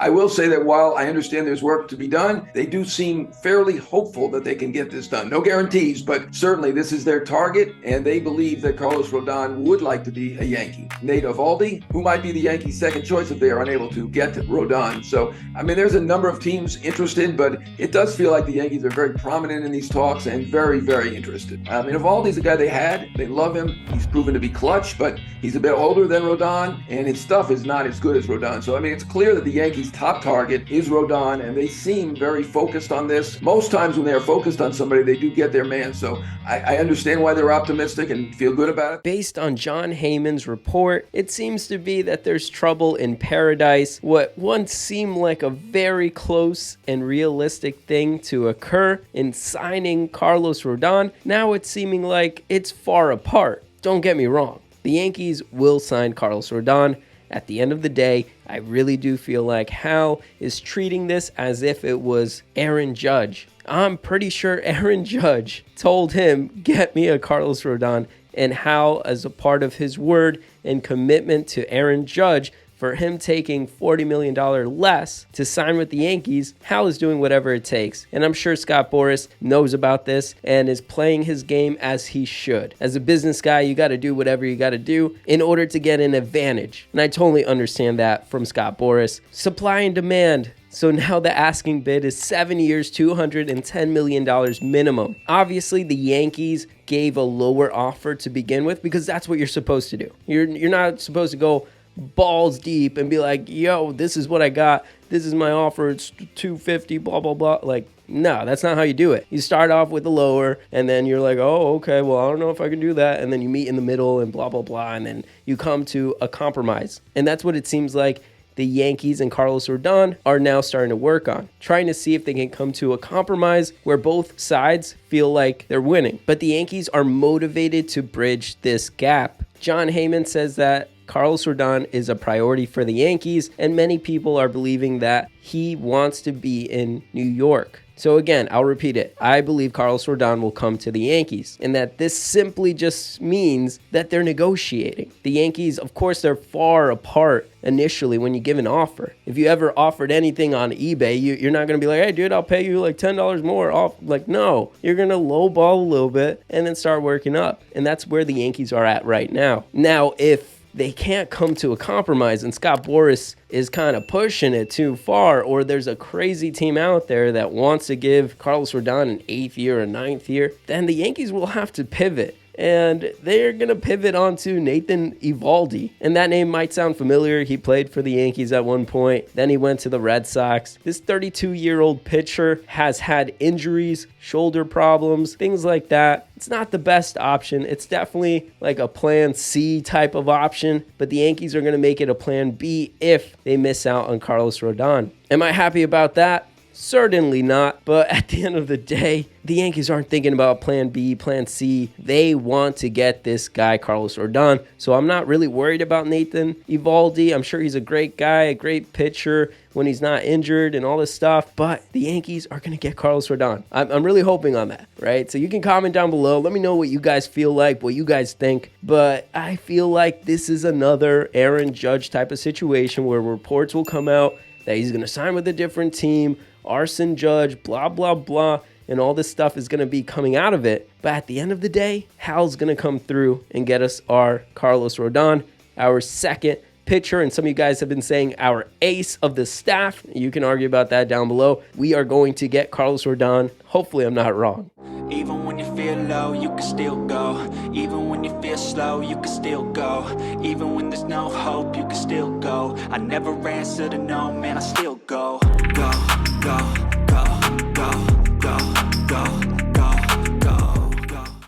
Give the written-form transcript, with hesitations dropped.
I will say that while I understand there's work to be done, they do seem fairly hopeful that they can get this done. No guarantees, but certainly this is their target, and they believe that Carlos Rodon would like to be a Yankee. Nate Eovaldi, who might be the Yankees' second choice if they are unable to get Rodon. So, I mean, there's a number of teams interested, but it does feel like the Yankees are very prominent in these talks and very, very interested. I mean, Eovaldi's a guy they had. They love him. He's proven to be clutch, but he's a bit older than Rodon, and his stuff is not as good as Rodon. So, I mean, it's clear that the Yankees' top target is Rodon, and they seem very focused on this. Most times when they are focused on somebody, they do get their man. So I understand why they're optimistic and feel good about it. Based on Jon Heyman's report, it seems to be that there's trouble in paradise. What once seemed like a very close and realistic thing to occur in signing Carlos Rodon, now it's seeming like it's far apart. Don't get me wrong. The Yankees will sign Carlos Rodon. At the end of the day, I really do feel like Hal is treating this as if it was Aaron Judge. I'm pretty sure Aaron Judge told him, get me a Carlos Rodon, and Hal, as a part of his word and commitment to Aaron Judge, for him taking $40 million less to sign with the Yankees, Hal is doing whatever it takes. And I'm sure Scott Boras knows about this and is playing his game as he should. As a business guy, you got to do whatever you got to do in order to get an advantage. And I totally understand that from Scott Boras. Supply and demand. So now the asking bid is 7 years, $210 million minimum. Obviously, the Yankees gave a lower offer to begin with because that's what you're supposed to do. You're not supposed to go balls deep and be like, yo, this is what I got. This is my offer. It's $250, blah, blah, blah. Like, no, that's not how you do it. You start off with the lower, and then you're like, oh, okay, well, I don't know if I can do that. And then you meet in the middle and blah, blah, blah. And then you come to a compromise. And that's what it seems like the Yankees and Carlos Rodon are now starting to work on, trying to see if they can come to a compromise where both sides feel like they're winning. But the Yankees are motivated to bridge this gap. Jon Heyman says that Carlos Rodon is a priority for the Yankees, and many people are believing that he wants to be in New York. So again, I'll repeat it. I believe Carlos Rodon will come to the Yankees, and that this simply just means that they're negotiating. The Yankees, of course, they're far apart initially when you give an offer. If you ever offered anything on eBay, you're not going to be like, hey, dude, I'll pay you like $10 more off. Like, no, you're going to lowball a little bit and then start working up. And that's where the Yankees are at right now. Now, if they can't come to a compromise and Scott Boras is kind of pushing it too far, or there's a crazy team out there that wants to give Carlos Rodon an 8th year or 9th year, then the Yankees will have to pivot. And they're going to pivot onto Nathan Eovaldi. And that name might sound familiar. He played for the Yankees at one point. Then he went to the Red Sox. This 32-year-old pitcher has had injuries, shoulder problems, things like that. It's not the best option. It's definitely like a plan C type of option. But the Yankees are going to make it a plan B if they miss out on Carlos Rodon. Am I happy about that? Certainly not, but at the end of the day, the Yankees aren't thinking about plan B, plan C. They want to get this guy, Carlos Rodon. So I'm not really worried about Nathan Eovaldi. I'm sure he's a great guy, a great pitcher when he's not injured and all this stuff. But the Yankees are going to get Carlos Rodon. I'm really hoping on that, right? So you can comment down below. Let me know what you guys feel like, what you guys think. But I feel like this is another Aaron Judge type of situation where reports will come out that he's going to sign with a different team, Arson Judge, blah, blah, blah, and all this stuff is going to be coming out of it. But at the end of the day, Hal's going to come through and get us our Carlos Rodon, our second pitcher. And some of you guys have been saying our ace of the staff. You can argue about that down below. We are going to get Carlos Rodon. Hopefully I'm not wrong. Even when you feel low, you can still go. Even when you feel slow, you can still go. Even when there's no hope, you can still go. I never answer to no, man, I still go. Go, go.